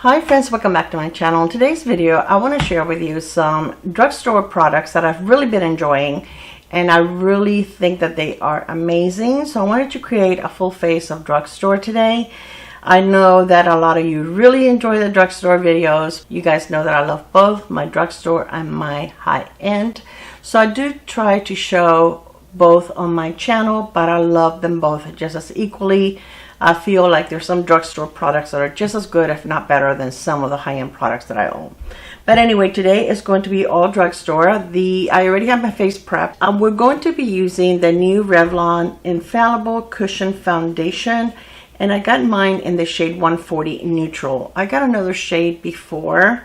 Hi friends, welcome back to my channel. In today's video I want to share with you some drugstore products that I've really been enjoying, and I really think that they are amazing. So I wanted to create a full face of drugstore today. I know that a lot of you really enjoy the drugstore videos. You guys know that I love both my drugstore and my high-end, so I do try to show both on my channel, but I love them both just as equally. I feel like there's some drugstore products that are just as good, if not better, than some of the high-end products that I own. But anyway, today is going to be all drugstore. I already have my face prepped. We're going to be using the new Revlon Infallible Cushion Foundation, and I got mine in the shade 140 Neutral. I got another shade before,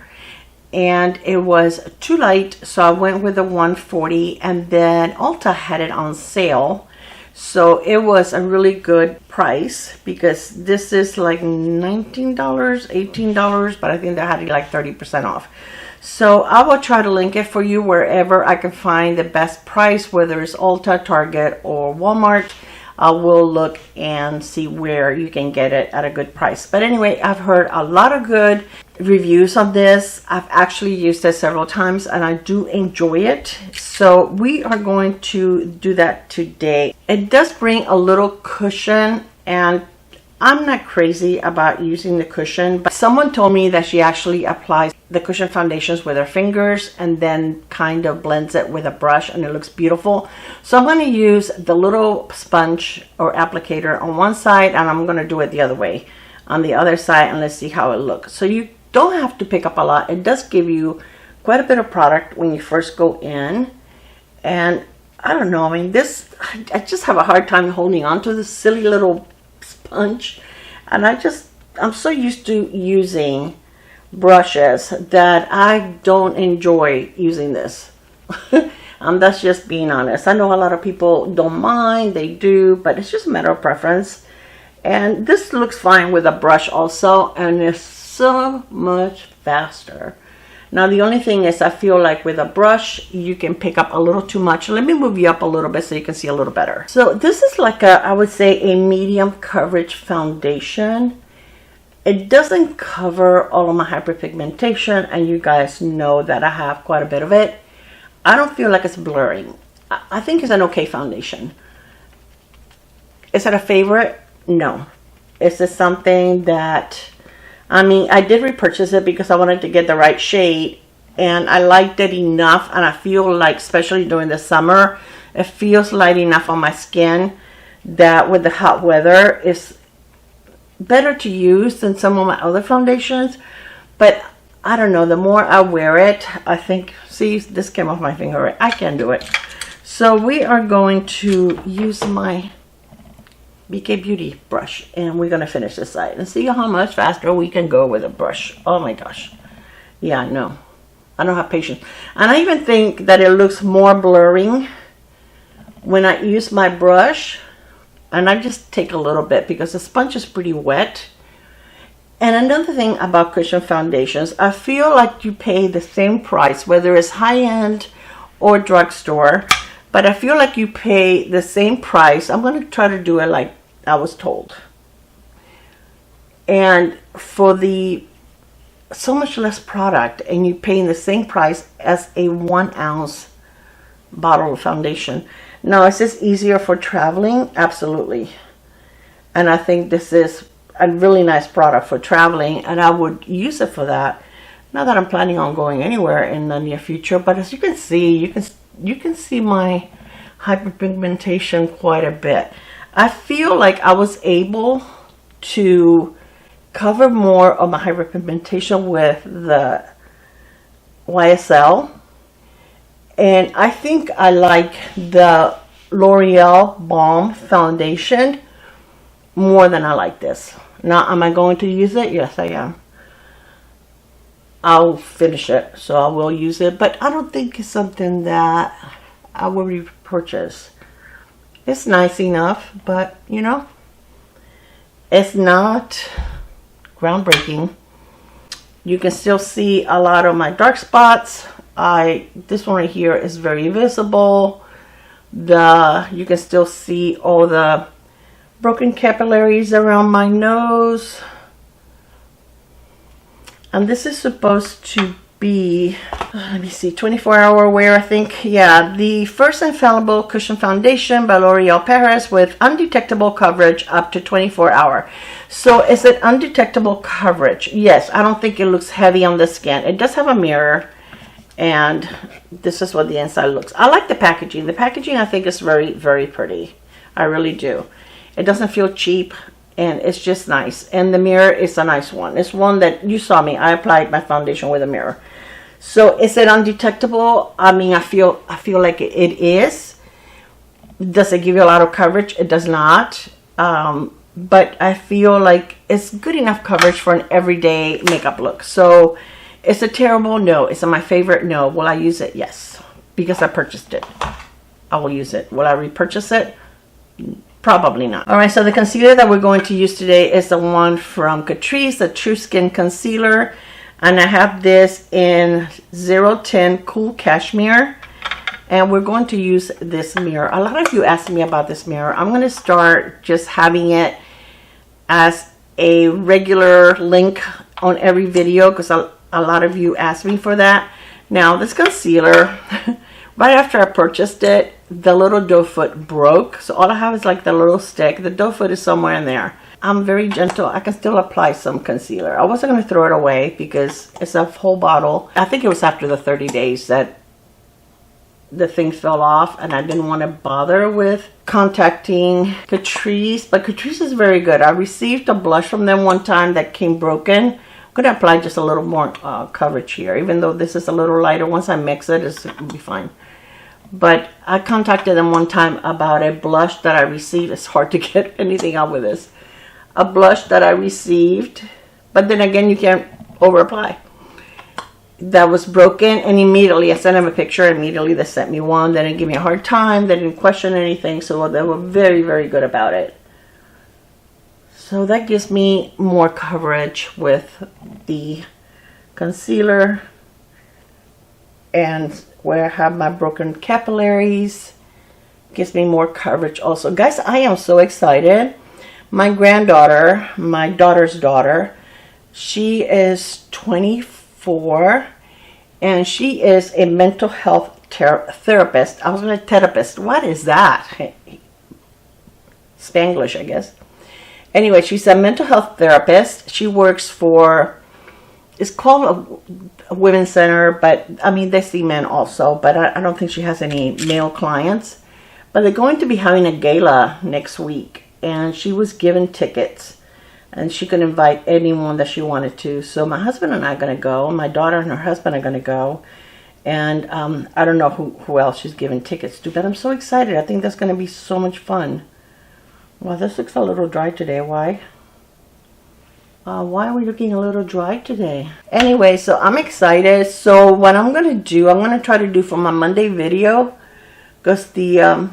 and it was too light, so I went with the 140, and then Ulta had it on sale. So it was a really good price because this is like $19, $18, but I think they had it like 30% off. So I will try to link it for you wherever I can find the best price, whether it's Ulta, Target, or Walmart. I will look and see where you can get it at a good price. But anyway, I've heard a lot of good reviews on this. I've actually used it several times and I do enjoy it. So we are going to do that today. It does bring a little cushion, and I'm not crazy about using the cushion, but someone told me that she actually applies the cushion foundations with her fingers and then kind of blends it with a brush, and it looks beautiful. So I'm going to use the little sponge or applicator on one side, and I'm going to do it the other way on the other side, and let's see how it looks. So you don't have to pick up a lot. It does give you quite a bit of product when you first go in, and I don't know, I mean, this, I just have a hard time holding on to this silly little sponge, and I'm so used to using brushes that I don't enjoy using this. That's just being honest. I know a lot of people don't mind, they do, but it's just a matter of preference. And this looks fine with a brush also, and it's so much faster. Now the only thing is, I feel like with a brush you can pick up a little too much. Let me move you up a little bit so you can see a little better. So this is like I would say a medium coverage foundation. It doesn't cover all of my hyperpigmentation, and you guys know that I have quite a bit of it. I don't feel like it's blurring. I think it's an okay foundation. Is it a favorite? No. Is it something that, I mean, I did repurchase it because I wanted to get the right shade, and I liked it enough, and I feel like, especially during the summer, it feels light enough on my skin that with the hot weather it's better to use than some of my other foundations. But I don't know, the more I wear it, I think, see, this came off my finger, I can't do it. So we are going to use my REPHR Beauty brush, and we're going to finish this side and see how much faster we can go with a brush. Oh my gosh. Yeah, I know. I don't have patience. And I even think that it looks more blurring when I use my brush, and I just take a little bit because the sponge is pretty wet. And another thing about cushion foundations, I feel like you pay the same price, whether it's high-end or drugstore, but I feel like you pay the same price. I'm going to try to do it like I was told. And for so much less product, and you're paying the same price as a 1 ounce bottle of foundation. Now, is this easier for traveling? Absolutely. And I think this is a really nice product for traveling, and I would use it for that. Not that I'm planning on going anywhere in the near future, but as you can see, you can see my hyperpigmentation quite a bit. I feel like I was able to cover more of my hyperpigmentation with the YSL, and I think I like the L'Oreal Balm foundation more than I like this. Now, am I going to use it? Yes, I am. I'll finish it, so I will use it, but I don't think it's something that I will repurchase. It's nice enough, but you know, it's not groundbreaking. You can still see a lot of my dark spots. This one right here is very visible. You can still see all the broken capillaries around my nose. And this is supposed to be, let me see, 24-hour wear, I think. Yeah, the First Infallible Cushion Foundation by L'Oreal Paris with undetectable coverage up to 24-hour. So is it undetectable coverage? Yes, I don't think it looks heavy on the skin. It does have a mirror, and this is what the inside looks. I like the packaging. The packaging, I think, is very, very pretty. I really do. It doesn't feel cheap, and it's just nice. And the mirror is a nice one. It's one that you saw me. I applied my foundation with a mirror. So is it undetectable? I mean, I feel like it is. Does it give you a lot of coverage? It does not. But I feel like it's good enough coverage for an everyday makeup look. So is it terrible? No. Is it my favorite? No. Will I use it? Yes. Because I purchased it. I will use it. Will I repurchase it? Probably not. Alright, so the concealer that we're going to use today is the one from Catrice, the True Skin Concealer. And I have this in 010 Cool Cashmere. And we're going to use this mirror. A lot of you asked me about this mirror. I'm going to start just having it as a regular link on every video because a lot of you asked me for that. Now, this concealer, right after I purchased it, the little doe foot broke. So all I have is like the little stick. The doe foot is somewhere in there. I'm very gentle. I can still apply some concealer. I wasn't going to throw it away because it's a whole bottle. I think it was after the 30 days that the thing fell off, and I didn't want to bother with contacting Catrice. But Catrice is very good. I received a blush from them one time that came broken. I'm going to apply just a little more coverage here. Even though this is a little lighter, once I mix it, it'll be fine. But I contacted them one time about a blush that I received. It's hard to get anything out with this. A blush that I received, but then again, you can't over apply. That was broken, and immediately I sent them a picture. Immediately they sent me one. They didn't give me a hard time. They didn't question anything, so they were very, very good about it. So that gives me more coverage with the concealer, and where I have my broken capillaries, gives me more coverage also. Guys, I am so excited. My granddaughter, my daughter's daughter, she is 24, and she is a mental health therapist. I was going to therapist. What is that? Spanglish, I guess. Anyway, she's a mental health therapist. She works for, it's called a women's center, but I mean, they see men also, but I don't think she has any male clients. But they're going to be having a gala next week. And she was given tickets, and she could invite anyone that she wanted to. So my husband and I are going to go. My daughter and her husband are going to go. And I don't know who else she's given tickets to, but I'm so excited. I think that's going to be so much fun. Well, this looks a little dry today. Why? Why are we looking a little dry today? Anyway, so I'm excited. So what I'm going to do, I'm going to try to do for my Monday video, because the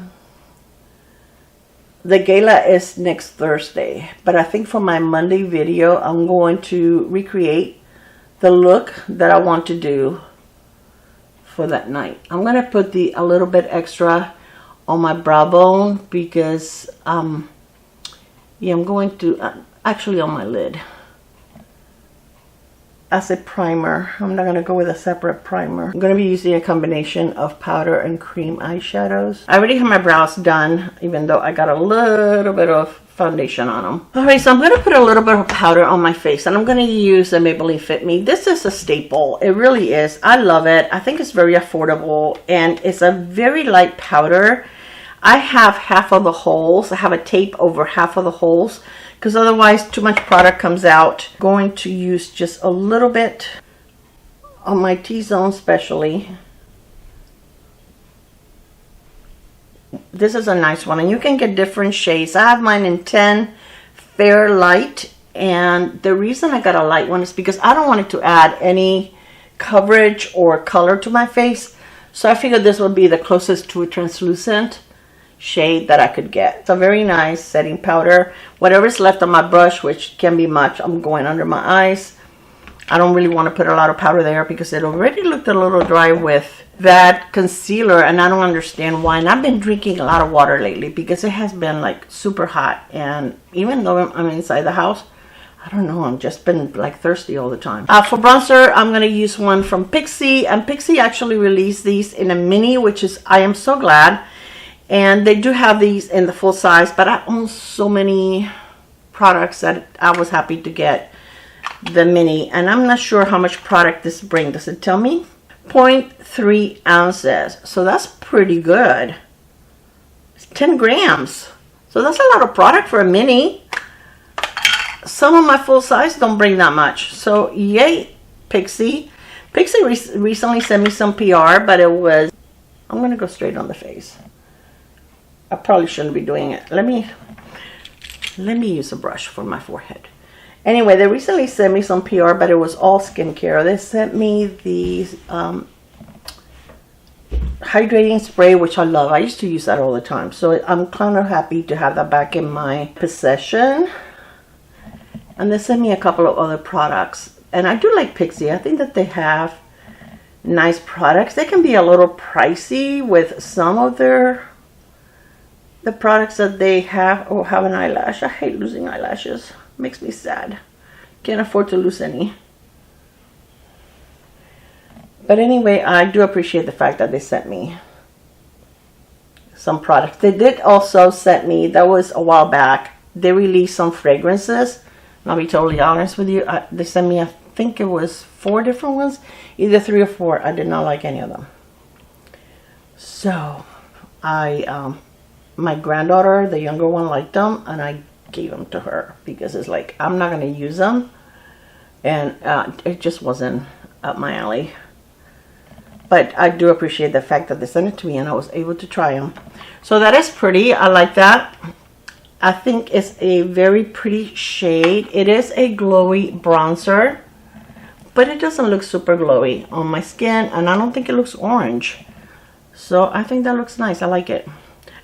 gala is next Thursday, but I think for my Monday video, I'm going to recreate the look that I want to do for that night. I'm going to put a little bit extra on my brow bone because, yeah, I'm going to, actually on my lid. As a primer. I'm not going to go with a separate primer. I'm going to be using a combination of powder and cream eyeshadows. I already have my brows done, even though I got a little bit of foundation on them. Alright, so I'm going to put a little bit of powder on my face, and I'm going to use the Maybelline Fit Me. This is a staple. It really is. I love it. I think it's very affordable, and it's a very light powder. I have half of the holes. I have a tape over half of the holes, because otherwise too much product comes out. I'm going to use just a little bit on my T-zone especially. This is a nice one, and you can get different shades. I have mine in 10 Fair Light, and the reason I got a light one is because I don't want it to add any coverage or color to my face. So I figured this would be the closest to a translucent shade that I could get. It's a very nice setting powder. Whatever's left on my brush, which can be much, I'm going under my eyes. I don't really want to put a lot of powder there because it already looked a little dry with that concealer, and I don't understand why. And I've been drinking a lot of water lately because it has been like super hot, and even though I'm inside the house, I don't know, I've just been like thirsty all the time. For bronzer, I'm gonna use one from Pixi, and Pixi actually released these in a mini, which is, I am so glad. And they do have these in the full size, but I own so many products that I was happy to get the mini. And I'm not sure how much product this brings. Does it tell me? 0.3 ounces. So that's pretty good. It's 10 grams. So that's a lot of product for a mini. Some of my full size don't bring that much. So yay, Pixi. Pixi recently sent me some PR, but it was, I'm going to go straight on the face. I probably shouldn't be doing it. Let me use a brush for my forehead. Anyway, they recently sent me some PR, but it was all skincare. They sent me the hydrating spray, which I love. I used to use that all the time. So I'm kind of happy to have that back in my possession. And they sent me a couple of other products. And I do like Pixi. I think that they have nice products. They can be a little pricey with some of the products that they have. Oh, have an eyelash. I hate losing eyelashes. Makes me sad. Can't afford to lose any. But anyway, I do appreciate the fact that they sent me some products. They did also send me, that was a while back, they released some fragrances. I'll be totally honest with you. They sent me, I think it was 4 different ones. Either 3 or 4. I did not like any of them. So, my granddaughter, the younger one, liked them. And I gave them to her. Because it's like, I'm not going to use them. And it just wasn't up my alley. But I do appreciate the fact that they sent it to me. And I was able to try them. So that is pretty. I like that. I think it's a very pretty shade. It is a glowy bronzer, but it doesn't look super glowy on my skin, and I don't think it looks orange. So I think that looks nice. I like it.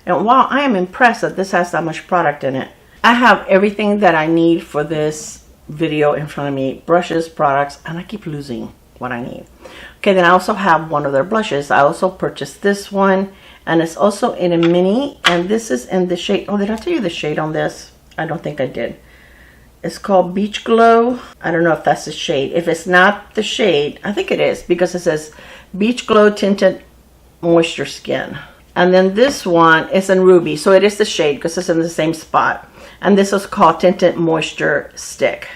And wow, I am impressed that this has that much product in it. I have everything that I need for this video in front of me. Brushes, products, and I keep losing what I need. Okay, then I also have one of their blushes. I also purchased this one. And it's also in a mini, and this is in the shade, oh, did I tell you the shade on this? I don't think I did. It's called Beach Glow. I don't know if that's the shade. If it's not the shade, I think it is, because it says Beach Glow Tinted Moisture Skin. And then this one is in Ruby, so it is the shade, because it's in the same spot. And this is called Tinted Moisture Stick.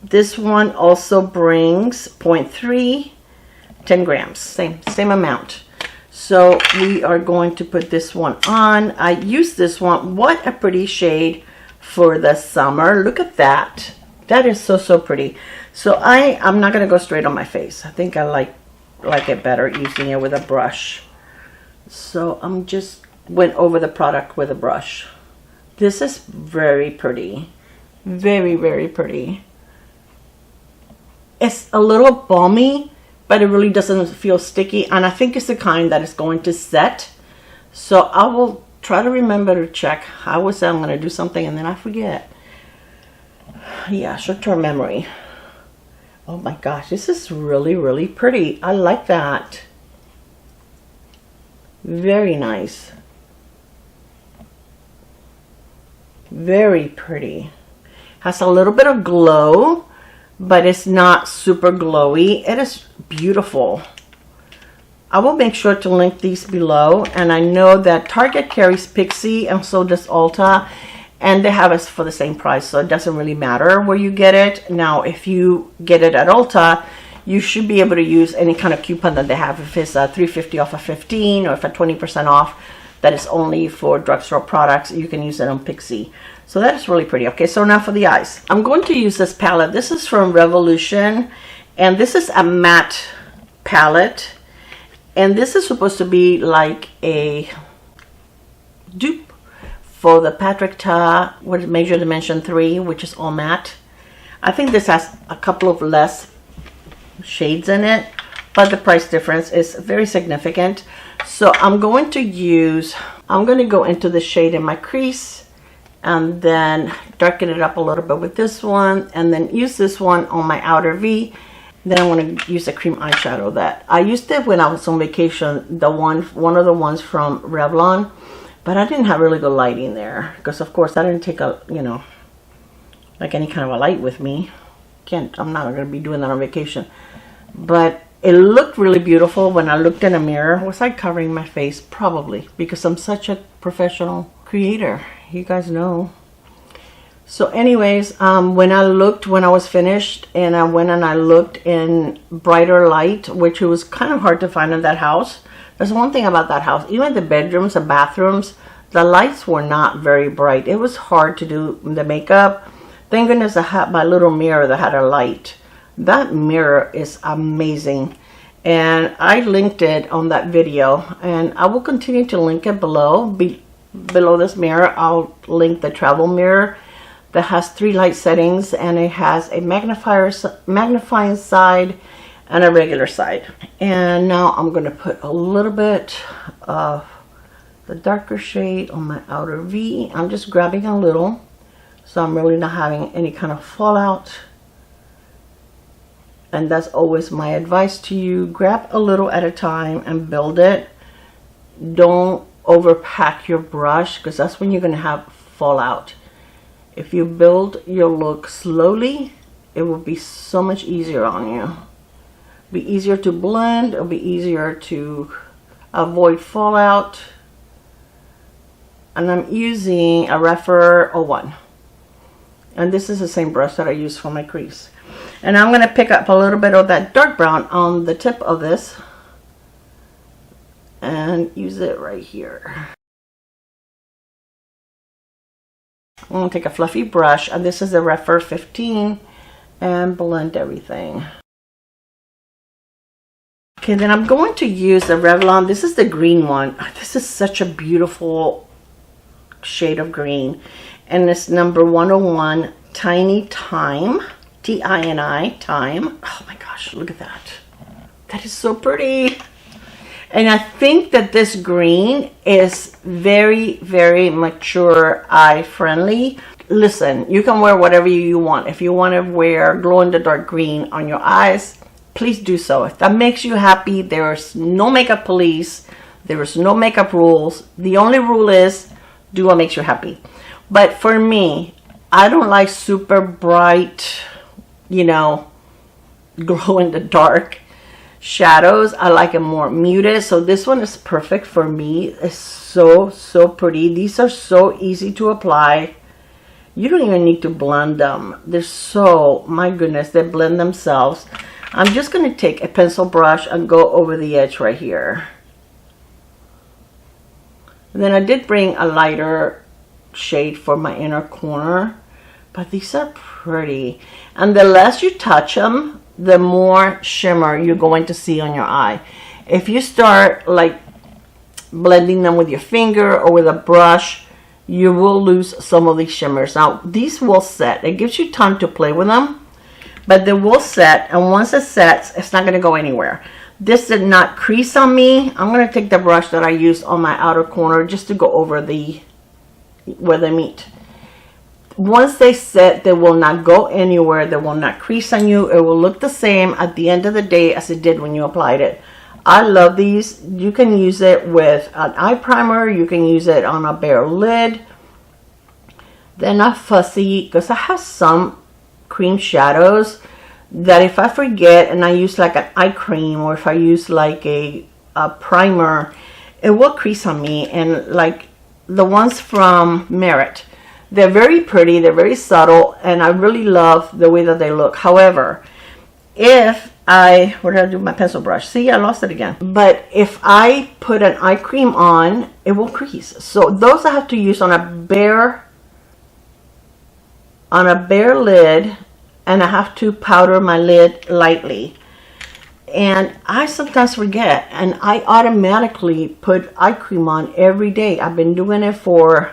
This one also brings 0.3, 10 grams, same amount. So we are going to put this one on. I use this one. What a pretty shade for the summer. Look at that. That is so pretty. So I'm not going to go straight on my face. I think I like it better using it with a brush. So I'm just went over the product with a brush. This is very pretty. Very pretty. It's a little balmy, but it really doesn't feel sticky, and I think it's the kind that is going to set. So I will try to remember to check. I always say I'm going to do something and then I forget. Yeah, short-term memory. Oh my gosh, this is really pretty. I like that. Very nice. Very pretty. Has a little bit of glow, but it's not super glowy. It is beautiful. I will make sure to link these below. And I know that Target carries Pixi, and so does Ulta. And they have it for the same price, so it doesn't really matter where you get it. Now, if you get it at Ulta, you should be able to use any kind of coupon that they have. If it's a $3.50 off of 15, or if it's 20% off, that is only for drugstore products, you can use it on Pixi. So that is really pretty. Okay, so now for the eyes. I'm going to use this palette. This is from Revolution, and this is a matte palette. And this is supposed to be like a dupe for the Patrick Ta Major Dimension 3, which is all matte. I think this has a couple of less shades in it, but the price difference is very significant. So I'm going to go into the shade in my crease, and then darken it up a little bit with this one, and then use this one on my outer V. Then I want to use a cream eyeshadow that I used it when I was on vacation, one of the ones from Revlon, but I didn't have really good lighting there because of course I didn't take a like any kind of a light with me. I'm not going to be doing that on vacation. But it looked really beautiful when I looked in a mirror. Was I covering my face? Probably, because I'm such a professional creator. You guys know. So anyways, when I was finished, and I went and I looked in brighter light, which it was kind of hard to find in that house. There's one thing about that house. Even the bedrooms and bathrooms, the lights were not very bright. It was hard to do the makeup. Thank goodness I had my little mirror that had a light. That mirror is amazing. And I linked it on that video. And I will continue to link it below. Below this mirror, I'll link the travel mirror that has 3 light settings. And it has a magnifying side and a regular side. And now I'm going to put a little bit of the darker shade on my outer V. I'm just grabbing a little, so I'm really not having any kind of fallout. And that's always my advice to you. Grab a little at a time and build it. Don't overpack your brush, because that's when you're going to have fallout. If you build your look slowly, it will be so much easier on you. Be easier to blend. It'll be easier to avoid fallout. And I'm using a REPHR 01. And this is the same brush that I use for my crease. And I'm going to pick up a little bit of that dark brown on the tip of this and use it right here. I'm going to take a fluffy brush, and this is the REPHR 15, and blend everything. Okay, then I'm going to use the Revlon. This is the green one. This is such a beautiful shade of green, and it's number 101 Tiny Time, T-I-N-I, Time. Oh my gosh, look at that. That is so pretty. And I think that this green is very, very mature eye friendly. Listen, you can wear whatever you want. If you want to wear glow in the dark green on your eyes, please do so. If that makes you happy, there is no makeup police. There is no makeup rules. The only rule is do what makes you happy. But for me, I don't like super bright, you know, glow in the dark shadows. I like it more muted. So this one is perfect for me. It's so pretty. These are so easy to apply. You don't even need to blend them. They're so, my goodness, they blend themselves. I'm just going to take a pencil brush and go over the edge right here. And then I did bring a lighter shade for my inner corner, but these are pretty. And the less you touch them, the more shimmer you're going to see on your eye. If you start like blending them with your finger or with a brush, you will lose some of these shimmers. Now these will set. It gives you time to play with them, but they will set, and once it sets, it's not going to go anywhere. This did not crease on me. I'm going to take the brush that I used on my outer corner just to go over the where they meet. Once they set, they will not go anywhere. They will not crease on you. It will look the same at the end of the day as it did when you applied it. I love these. You can use it with an eye primer. You can use it on a bare lid. They're not fussy, because I have some cream shadows that if I forget and I use like an eye cream, or if I use like a primer, it will crease on me. And like the ones from Merit, they're very pretty, they're very subtle, and I really love the way that they look. However, if I, where did I do my pencil brush? See, I lost it again. But if I put an eye cream on, it will crease. So those I have to use on a bare lid, and I have to powder my lid lightly. And I sometimes forget, and I automatically put eye cream on every day. I've been doing it for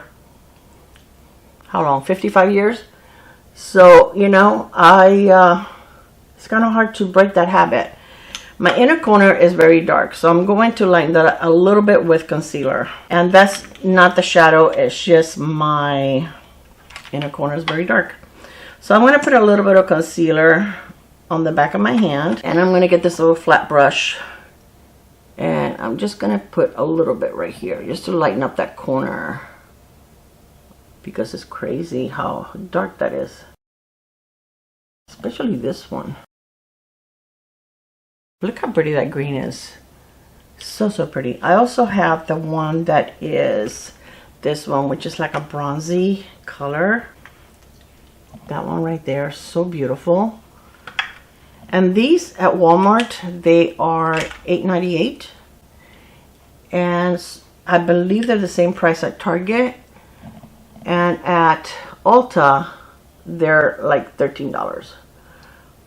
how long? 55 years. So, you know, it's kind of hard to break that habit. My inner corner is very dark, so I'm going to lighten that a little bit with concealer. And that's not the shadow, it's just my inner corner is very dark. So I'm going to put a little bit of concealer on the back of my hand, and I'm going to get this little flat brush, and I'm just going to put a little bit right here just to lighten up that corner, because it's crazy how dark that is. especially this one. Look how pretty that green is. So pretty. I also have the one that is this one, which is like a bronzy color. That one right there, so beautiful. And these at Walmart, they are $8.98, and I believe they're the same price at Target, and at Ulta they're like $13.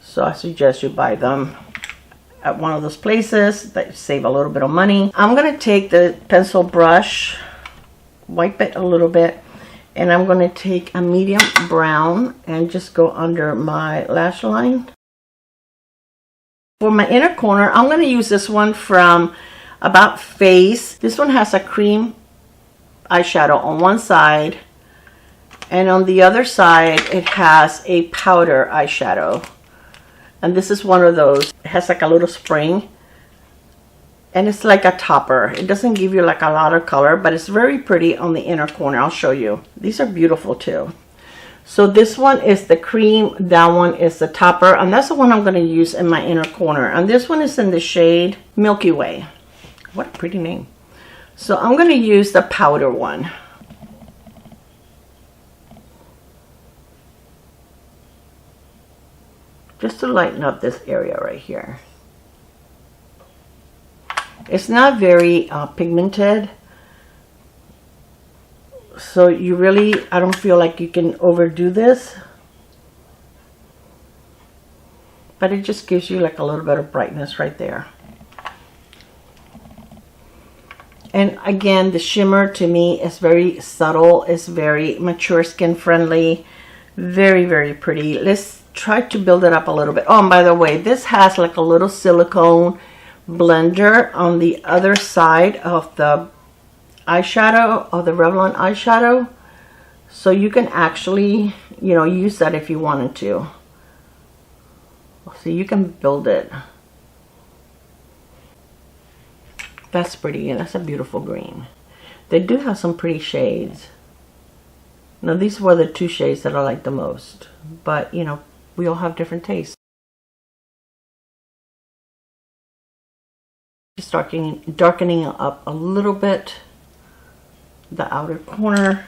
So I suggest you buy them at one of those places that save a little bit of money. I'm gonna take the pencil brush, wipe it a little bit, and I'm gonna take a medium brown and just go under my lash line. For my inner corner, I'm gonna use this one from About Face. This one has a cream eyeshadow on one side, and on the other side it has a powder eyeshadow. And this is one of those. It has like a little spring, and it's like a topper. It doesn't give you like a lot of color, but it's very pretty on the inner corner. I'll show you. These are beautiful too. So this one is the cream, that one is the topper, and that's the one I'm going to use in my inner corner. And this one is in the shade Milky Way. What a pretty name. So I'm going to use the powder one. Just to lighten up this area right here. It's not very pigmented, so you really, I don't feel like you can overdo this, but it just gives you like a little bit of brightness right there. And again, the shimmer to me is very subtle. It's very mature skin friendly. Very pretty. Let's try to build it up a little bit. Oh, and by the way, this has like a little silicone blender on the other side of the eyeshadow, of the Revlon eyeshadow, so you can actually, you know, use that if you wanted to. So you can build it. That's pretty, and that's a beautiful green. They do have some pretty shades. Now these were the two shades that I like the most, but you know, we all have different tastes. Just darkening up a little bit the outer corner.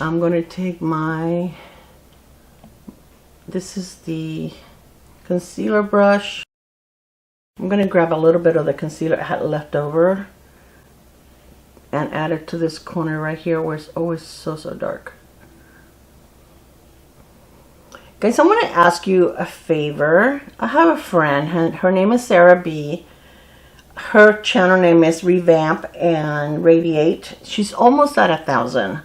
I'm going to take my, this is the concealer brush. I'm going to grab a little bit of the concealer I had left over and add it to this corner right here where it's always so dark. Guys, I want to ask you a favor. I have a friend, her name is Sara B. Her channel name is Revamp and Radiate. She's almost at 1,000.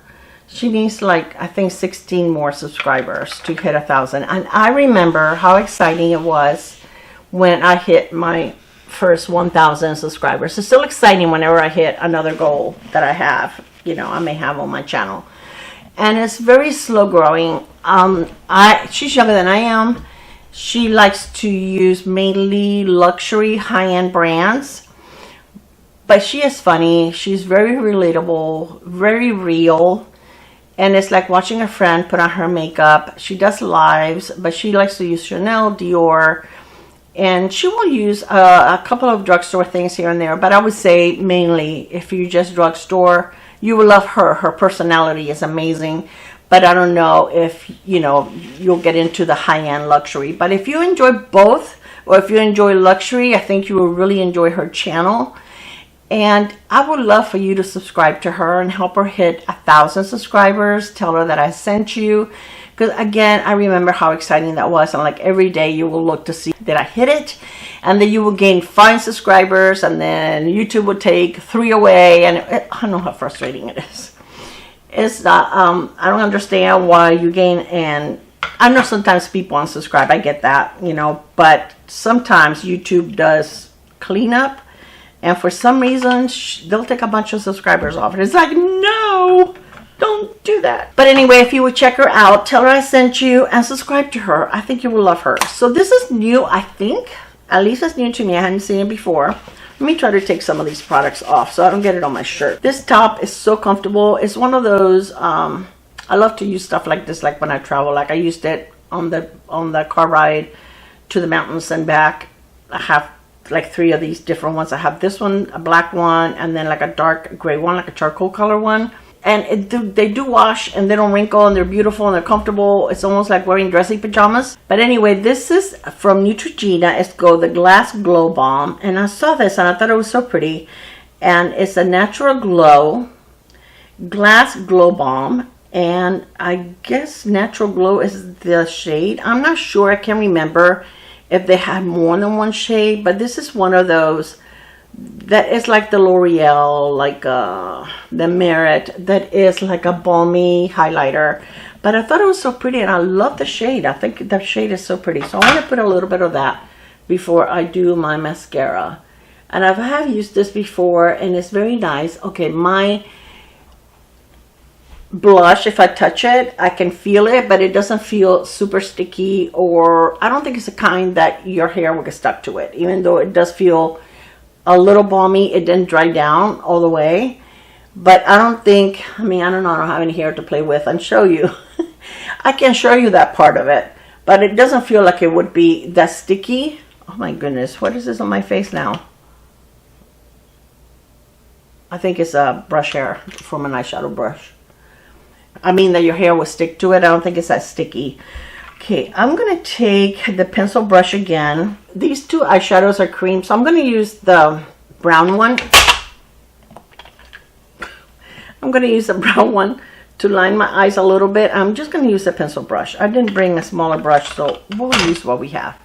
She needs like, I think 16 more subscribers to hit 1,000. And I remember how exciting it was when I hit my first 1,000 subscribers. It's still exciting whenever I hit another goal that I have, you know, I may have on my channel. And it's very slow growing. She's younger than I am. She likes to use mainly luxury high-end brands. But she is funny. She's very relatable, very real. And it's like watching a friend put on her makeup. She does lives, but she likes to use Chanel, Dior. And she will use a couple of drugstore things here and there. But I would say mainly, if you just drugstore, you will love her. Her personality is amazing. But I don't know if, you know, you'll get into the high-end luxury. But if you enjoy both, or if you enjoy luxury, I think you will really enjoy her channel. And I would love for you to subscribe to her and help her hit 1,000 subscribers. Tell her that I sent you. Because again, I remember how exciting that was. And like every day you will look to see that I hit it. And then you will gain 5 subscribers. And then YouTube will take 3 away. And I know how frustrating it is. It's not, I don't understand why you gain, and I know sometimes people unsubscribe. I get that, you know. But sometimes YouTube does clean up. And for some reason, they'll take a bunch of subscribers off. And it's like, no, don't do that. But anyway, if you would check her out, tell her I sent you, and subscribe to her. I think you will love her. So this is new, I think. At least it's new to me. I hadn't seen it before. Let me try to take some of these products off so I don't get it on my shirt. This top is so comfortable. It's one of those, I love to use stuff like this, like when I travel. Like I used it on the car ride to the mountains and back. I have like 3 of these different ones. I have this one, a black one, and then like a dark gray one, like a charcoal color one. And they do wash, and they don't wrinkle, and they're beautiful, and they're comfortable. It's almost like wearing dressy pajamas. But anyway, this is from Neutrogena. It's called the Glass Glow Balm. And I saw this, and I thought it was so pretty. And it's a natural glow, Glass Glow Balm. And I guess Natural Glow is the shade. I'm not sure. I can't remember if they had more than one shade. But this is one of those that is like the L'Oreal, like the Merit, that is like a balmy highlighter. But I thought it was so pretty, and I love the shade. I think the shade is so pretty. So I want to put a little bit of that before I do my mascara. And I have used this before, and it's very nice. Okay, my blush, if I touch it, I can feel it, but it doesn't feel super sticky, or I don't think it's the kind that your hair will get stuck to it. Even though it does feel a little balmy, it didn't dry down all the way. But I don't think, I mean, I don't know, I don't have any hair to play with and show you. I can show you that part of it, but it doesn't feel like it would be that sticky. Oh my goodness, what is this on my face now? I think it's a brush hair from an eyeshadow brush. I mean that your hair will stick to it. I don't think it's that sticky. Okay, I'm going to take the pencil brush again. These 2 eyeshadows are cream, so I'm going to use the brown one. I'm going to use the brown one to line my eyes a little bit. I'm just going to use the pencil brush. I didn't bring a smaller brush, so we'll use what we have.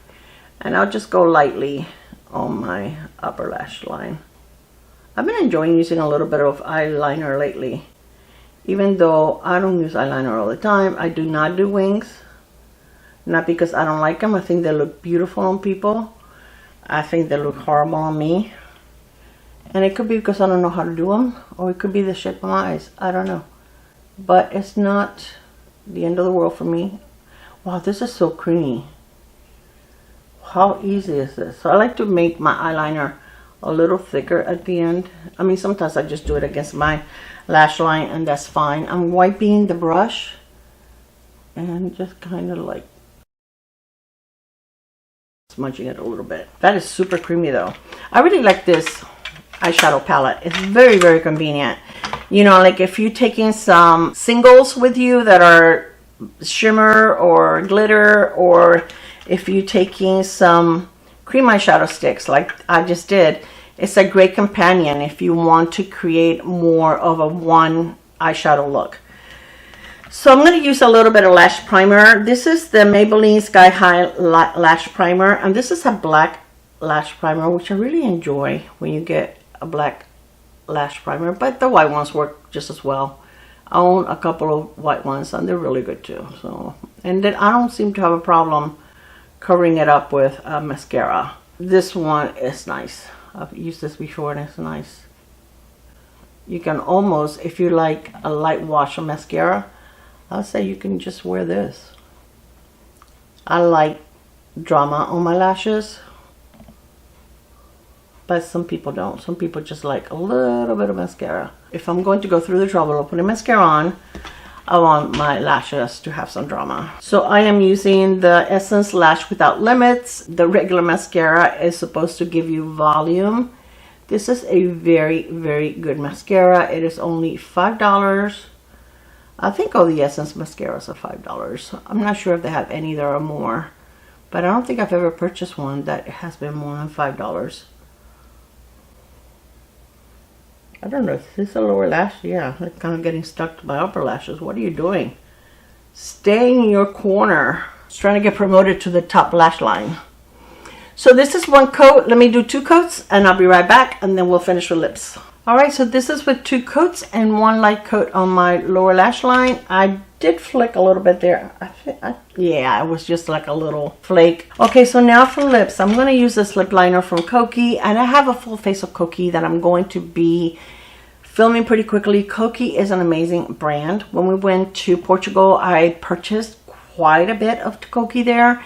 And I'll just go lightly on my upper lash line. I've been enjoying using a little bit of eyeliner lately. Even though I don't use eyeliner all the time, I do not do wings. Not because I don't like them. I think they look beautiful on people. I think they look horrible on me. And it could be because I don't know how to do them. Or it could be the shape of my eyes. I don't know. But it's not the end of the world for me. Wow, this is so creamy. How easy is this? So I like to make my eyeliner a little thicker at the end. I mean, sometimes I just do it against my lash line, and that's fine. I'm wiping the brush and just kind of like smudging it a little bit. That is super creamy though. I really like this eyeshadow palette. It's very, very convenient. You know, like if you're taking some singles with you that are shimmer or glitter, or if you're taking some cream eyeshadow sticks like I just did, it's a great companion if you want to create more of a one eyeshadow look. So I'm going to use a little bit of lash primer. This is the Maybelline Sky High Lash Primer, and this is a black lash primer, which I really enjoy when you get a black lash primer, but the white ones work just as well. I own a couple of white ones, and they're really good too. So, and then I don't seem to have a problem covering it up with mascara. This one is nice. I've used this before, and it's nice. You can almost, if you like a light wash of mascara, I'll say you can just wear this. I like drama on my lashes, but some people don't. Some people just like a little bit of mascara. If I'm going to go through the trouble of putting mascara on, I want my lashes to have some drama. So I am using the Essence Lash Without Limits. The regular mascara is supposed to give you volume. This is a very, very good mascara. It is only $5. I think all the Essence mascaras are $5. I'm not sure if they have any that are more, but I don't think I've ever purchased one that has been more than $5. I don't know, is this a lower lash? Yeah, it's kind of getting stuck to my upper lashes. What are you doing? Stay in your corner. It's trying to get promoted to the top lash line. So this is one coat. Let me do 2 coats and I'll be right back, and then we'll finish with lips. Alright, so this is with 2 coats and 1 light coat on my lower lash line. I did flick a little bit there. Yeah, it was just like a little flake. Okay, so now for lips. I'm going to use this lip liner from Kokie, and I have a full face of Kokie that I'm going to be filming pretty quickly. Kokie is an amazing brand. When we went to Portugal, I purchased quite a bit of Kokie there.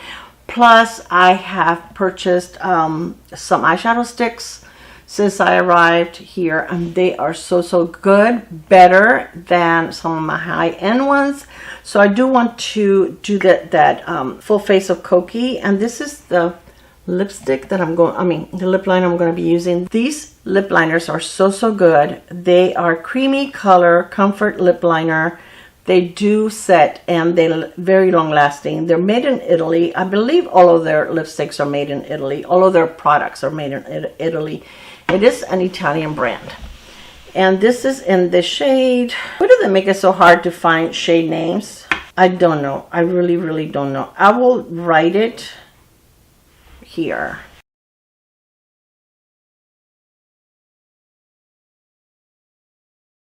Plus, I have purchased some eyeshadow sticks. since I arrived here, and they are so good, better than some of my high-end ones. So I do want to do that full face of Koki, and this is the lipstick that the lip liner I'm going to be using. These lip liners are so good. They are creamy color comfort lip liner. They do set, and they're very long lasting. They're made in Italy. I believe all of their lipsticks are made in Italy. All of their products are made in Italy. It is an Italian brand. And this is in the shade. Why do they make it so hard to find shade names? I don't know. I really don't know. I will write it here.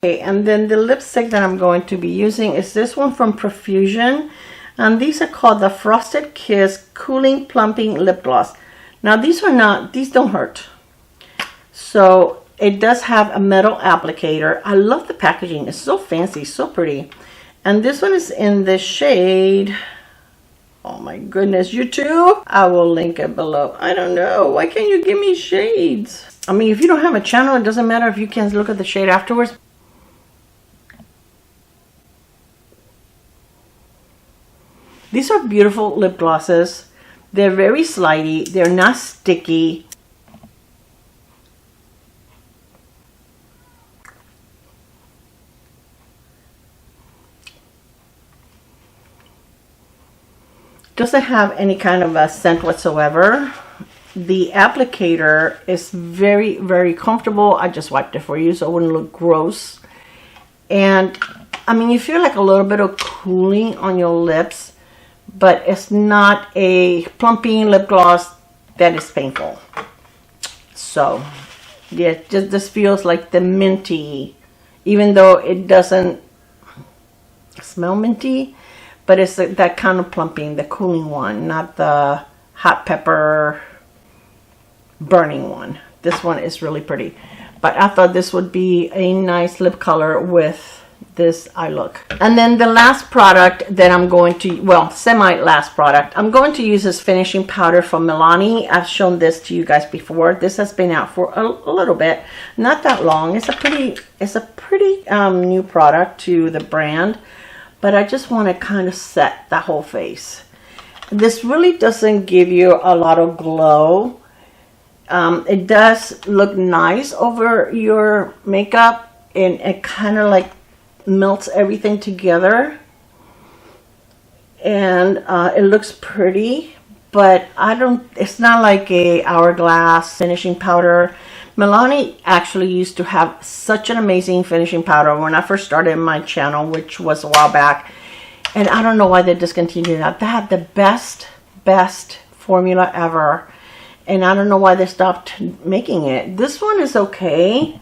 Okay, and then the lipstick that I'm going to be using is this one from Profusion, and these are called the Frosted Kiss Cooling Plumping Lip Gloss. Now these don't hurt. So it does have a metal applicator. I love the packaging. It's so fancy, so pretty. And this one is in the shade, oh my goodness, you too? I will link it below. I don't know. Why can't you give me shades? I mean, if you don't have a channel, it doesn't matter if you can look at the shade afterwards. These are beautiful lip glosses. They're very slidey. They're not sticky. Doesn't have any kind of a scent whatsoever. The applicator is very comfortable. I just wiped it for you so it wouldn't look gross. And I mean, you feel like a little bit of cooling on your lips, but it's not a plumping lip gloss that is painful. So yeah, this feels like the minty, even though it doesn't smell minty. But it's that kind of plumping, the cooling one, not the hot pepper burning one. This one is really pretty. But I thought this would be a nice lip color with this eye look. And then the last product that I'm going to, well, semi-last product, I'm going to use this finishing powder from Milani. I've shown this to you guys before. This has been out for a little bit, not that long. It's a pretty new product to the brand. But I just want to kind of set the whole face. This really doesn't give you a lot of glow. It does look nice over your makeup, and it kind of like melts everything together. And it looks pretty, but it's not like a hourglass finishing powder. Milani actually used to have such an amazing finishing powder when I first started my channel, which was a while back. And I don't know why they discontinued that. They had the best formula ever. And I don't know why they stopped making it. This one is okay.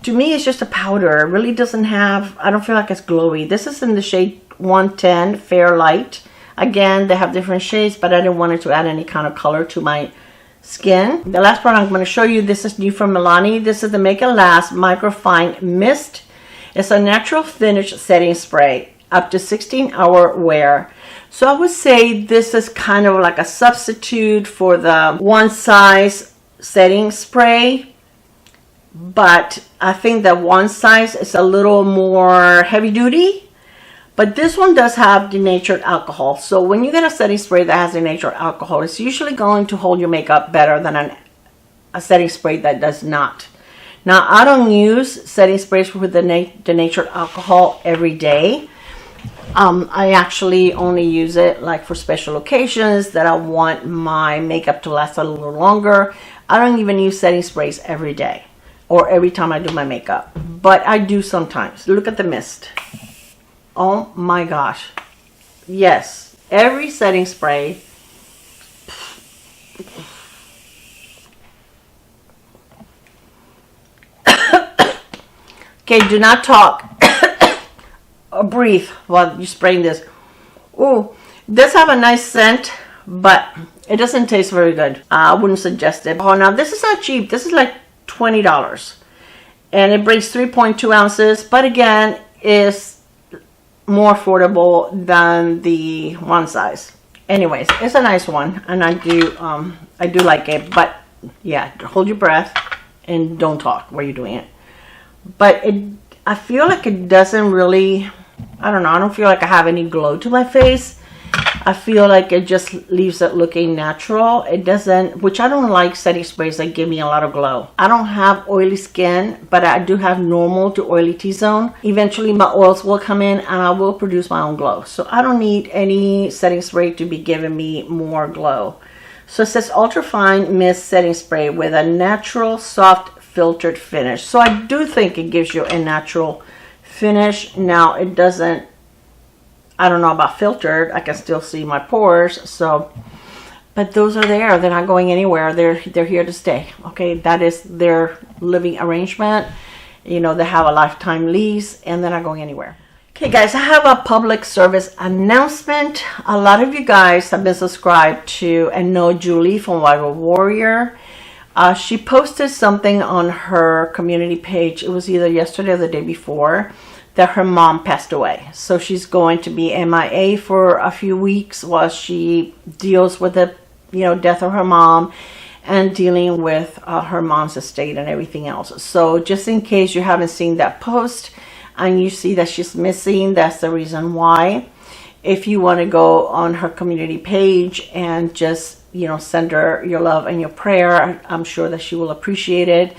To me, it's just a powder. It really doesn't have, I don't feel like it's glowy. This is in the shade 110 Fair Light. Again, they have different shades, but I didn't want it to add any kind of color to my skin. The last product I'm going to show you, this is new from Milani. This is the Make It Last Microfine Mist. It's a natural finish setting spray, up to 16-hour wear. So I would say this is kind of like a substitute for the one size setting spray, but I think that one size is a little more heavy duty. But this one does have denatured alcohol. So when you get a setting spray that has denatured alcohol, it's usually going to hold your makeup better than a setting spray that does not. Now, I don't use setting sprays with denatured alcohol every day. I actually only use it like for special occasions that I want my makeup to last a little longer. I don't even use setting sprays every day or every time I do my makeup. But I do sometimes. Look at the mist. Oh my gosh. Yes, every setting spray. Okay, do not talk or breathe while you're spraying this. Ooh, it does have a nice scent, but it doesn't taste very good. I wouldn't suggest it. Oh, now this is not cheap. This is like $20. And it brings 3.2 ounces, but again, is more affordable than the one size. Anyways, it's a nice one, and I do like it, but yeah, hold your breath and don't talk while you're doing it. But I feel like it doesn't really, I don't know, I don't feel like I have any glow to my face. I feel like it just leaves it looking natural. It doesn't, which I don't like setting sprays that give me a lot of glow. I don't have oily skin, but I do have normal to oily T-zone. Eventually my oils will come in and I will produce my own glow. So I don't need any setting spray to be giving me more glow. So it says Ultra Fine Mist Setting Spray with a natural soft filtered finish. So I do think it gives you a natural finish. Now it doesn't, I don't know about filtered. I can still see my pores. So, but those are there. They're not going anywhere. They're here to stay. Okay, that is their living arrangement. You know, they have a lifetime lease and they're not going anywhere. Okay guys, I have a public service announcement. A lot of you guys have been subscribed to and know Julie from Viral Warrior. She posted something on her community page. It was either yesterday or the day before, that her mom passed away. So she's going to be MIA for a few weeks while she deals with the, you know, death of her mom and dealing with her mom's estate and everything else. So just in case you haven't seen that post and you see that she's missing, that's the reason why. If you want to go on her community page and just, you know, send her your love and your prayer, I'm sure that she will appreciate it.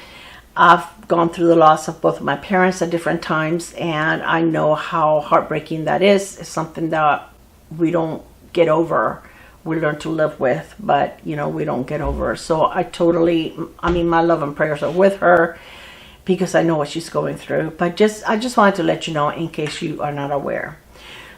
I've gone through the loss of both of my parents at different times, and I know how heartbreaking that is. It's something that we don't get over. We learn to live with, but, you know, we don't get over. So I mean, my love and prayers are with her because I know what she's going through. But I just wanted to let you know in case you are not aware.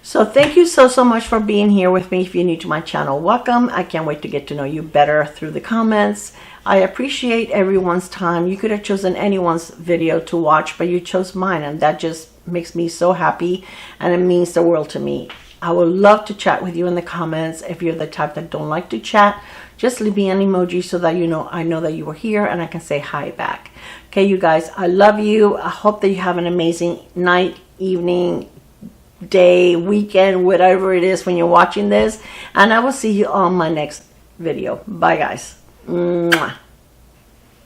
So thank you so much for being here with me. If you're new to my channel, welcome. I can't wait to get to know you better through the comments. I appreciate everyone's time. You could have chosen anyone's video to watch, but you chose mine, and that just makes me so happy, and it means the world to me. I would love to chat with you in the comments. If you're the type that don't like to chat, just leave me an emoji so that you know I know that you were here and I can say hi back. Okay, you guys, I love you. I hope that you have an amazing night, evening, day, weekend, whatever it is when you're watching this, and I will see you on my next video. Bye guys. Mwah.